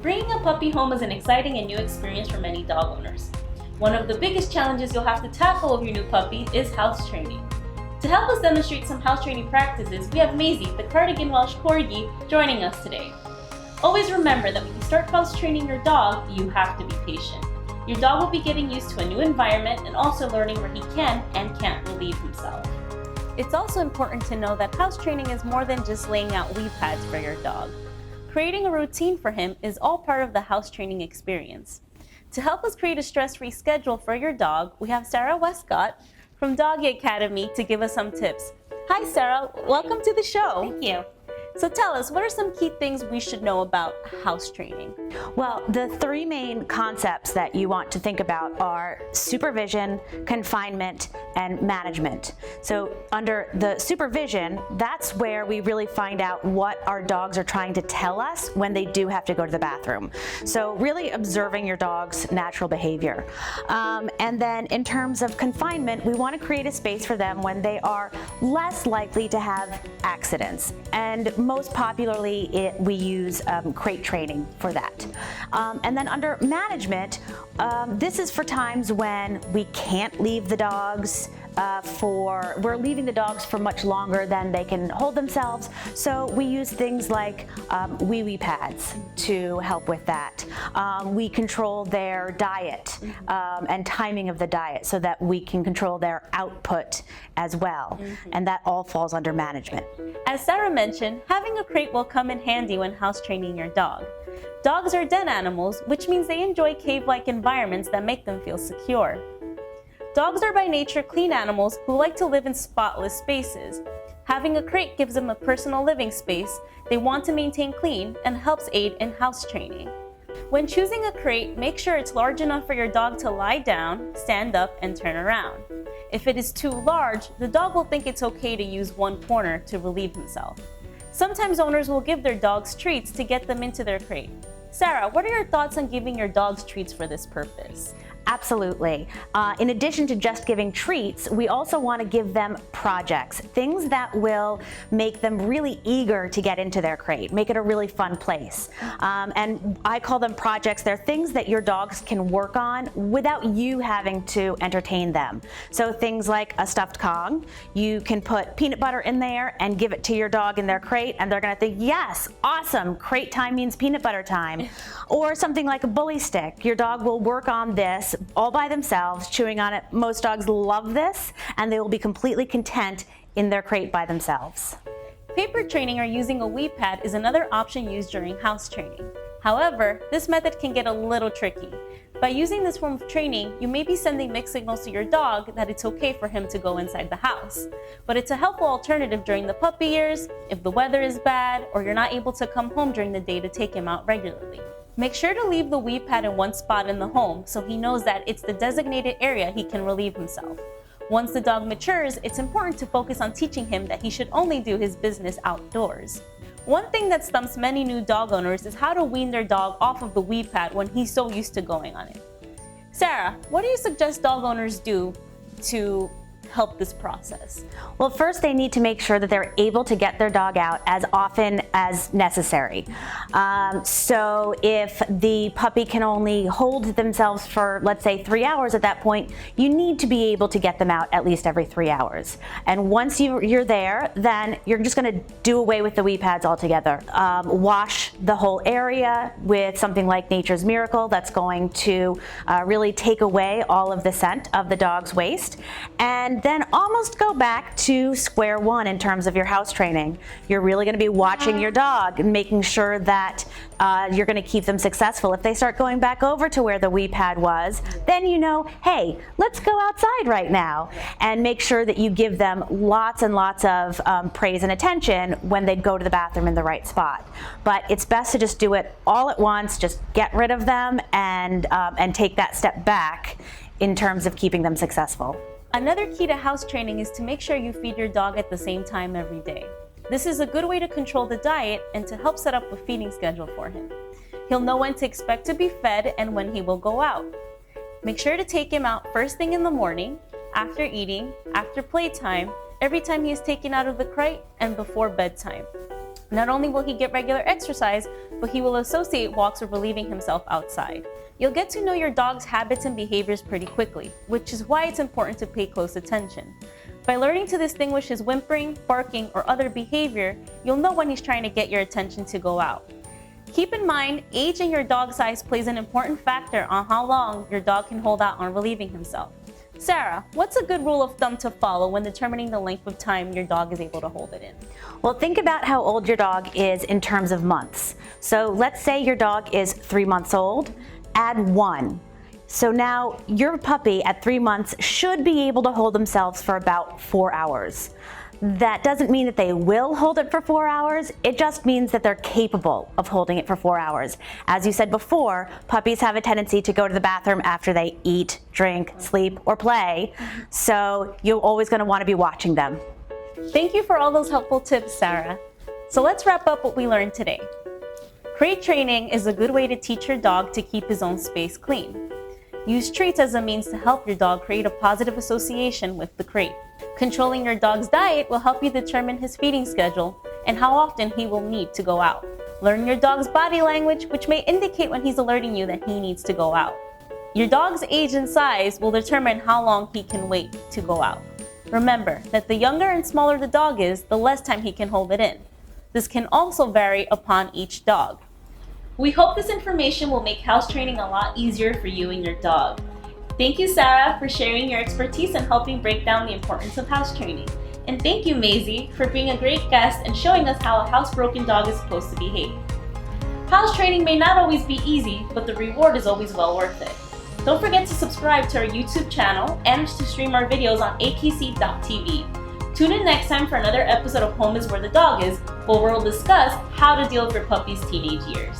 Bringing a puppy home is an exciting and new experience for many dog owners. One of the biggest challenges you'll have to tackle with your new puppy is house training. To help us demonstrate some house training practices, we have Maisie, the Cardigan Welsh Corgi, joining us today. Always remember that when you start house training your dog, you have to be patient. Your dog will be getting used to a new environment and also learning where he can and can't relieve himself. It's also important to know that house training is more than just laying out wee pads for your dog. Creating a routine for him is all part of the house training experience. To help us create a stress-free schedule for your dog, we have Sarah Westcott from Doggy Academy to give us some tips. Hi Sarah, welcome to the show. Thank you. So tell us, what are some key things we should know about house training? Well, the three main concepts that you want to think about are supervision, confinement, and management. So under the supervision, that's where we really find out what our dogs are trying to tell us when they do have to go to the bathroom. So really observing your dog's natural behavior. And then in terms of confinement, we want to create a space for them when they are less likely to have accidents. And most popularly, we use crate training for that. And then under management, this is for times when we can't leave the dogs we're leaving the dogs for much longer than they can hold themselves. So we use things like wee pads to help with that. We control their diet and timing of the diet so that we can control their output as well. And that all falls under management. As Sarah mentioned, having a crate will come in handy when house training your dog. Dogs are den animals, which means they enjoy cave-like environments that make them feel secure. Dogs are by nature clean animals who like to live in spotless spaces. Having a crate gives them a personal living space they want to maintain clean and helps aid in house training. When choosing a crate, make sure it's large enough for your dog to lie down, stand up, and turn around. If it is too large, the dog will think it's okay to use one corner to relieve himself. Sometimes owners will give their dogs treats to get them into their crate. Sarah, what are your thoughts on giving your dogs treats for this purpose? Absolutely. In addition to just giving treats, we also want to give them projects, things that will make them really eager to get into their crate, make it a really fun place. And I call them projects. They're things that your dogs can work on without you having to entertain them. So things like a stuffed Kong, you can put peanut butter in there and give it to your dog in their crate, and they're going to think, yes, awesome, crate time means peanut butter time. Or something like a bully stick. Your dog will work on this all by themselves, chewing on it. Most dogs love this, and they will be completely content in their crate by themselves. Paper training or using a wee pad is another option used during house training. However, this method can get a little tricky. By using this form of training, you may be sending mixed signals to your dog that it's okay for him to go inside the house. But it's a helpful alternative during the puppy years, if the weather is bad, or you're not able to come home during the day to take him out regularly. Make sure to leave the wee pad in one spot in the home so he knows that it's the designated area he can relieve himself. Once the dog matures, it's important to focus on teaching him that he should only do his business outdoors. One thing that stumps many new dog owners is how to wean their dog off of the wee pad when he's so used to going on it. Sarah, what do you suggest dog owners do to help this process? Well, first they need to make sure that they're able to get their dog out as often as necessary. So if the puppy can only hold themselves for, let's say, 3 hours at that point, you need to be able to get them out at least every 3 hours. And once you're there, then you're just going to do away with the wee pads altogether. Wash the whole area with something like Nature's Miracle that's going to really take away all of the scent of the dog's waste. And then almost go back to square one in terms of your house training. You're really going to be watching your dog and making sure that you're going to keep them successful. If they start going back over to where the wee pad was, then you know, hey, let's go outside right now. And make sure that you give them lots and lots of praise and attention when they go to the bathroom in the right spot. But it's best to just do it all at once, just get rid of them and take that step back in terms of keeping them successful. Another key to house training is to make sure you feed your dog at the same time every day. This is a good way to control the diet and to help set up a feeding schedule for him. He'll know when to expect to be fed and when he will go out. Make sure to take him out first thing in the morning, after eating, after playtime, every time he is taken out of the crate, and before bedtime. Not only will he get regular exercise, but he will associate walks with relieving himself outside. You'll get to know your dog's habits and behaviors pretty quickly, which is why it's important to pay close attention. By learning to distinguish his whimpering, barking, or other behavior, you'll know when he's trying to get your attention to go out. Keep in mind, age and your dog size plays an important factor on how long your dog can hold out on relieving himself. Sarah, what's a good rule of thumb to follow when determining the length of time your dog is able to hold it in? Well, think about how old your dog is in terms of months. So let's say your dog is 3 months old, add 1. So now your puppy at 3 months should be able to hold themselves for about 4 hours. That doesn't mean that they will hold it for 4 hours, it just means that they're capable of holding it for 4 hours. As you said before, puppies have a tendency to go to the bathroom after they eat, drink, sleep, or play, so you're always going to want to be watching them. Thank you for all those helpful tips, Sarah. So let's wrap up what we learned today. Crate training is a good way to teach your dog to keep his own space clean. Use treats as a means to help your dog create a positive association with the crate. Controlling your dog's diet will help you determine his feeding schedule and how often he will need to go out. Learn your dog's body language, which may indicate when he's alerting you that he needs to go out. Your dog's age and size will determine how long he can wait to go out. Remember that the younger and smaller the dog is, the less time he can hold it in. This can also vary upon each dog. We hope this information will make house training a lot easier for you and your dog. Thank you, Sarah, for sharing your expertise and helping break down the importance of house training. And thank you, Maisie, for being a great guest and showing us how a housebroken dog is supposed to behave. House training may not always be easy, but the reward is always well worth it. Don't forget to subscribe to our YouTube channel and to stream our videos on akc.tv. Tune in next time for another episode of Home is Where the Dog Is, where we'll discuss how to deal with your puppy's teenage years.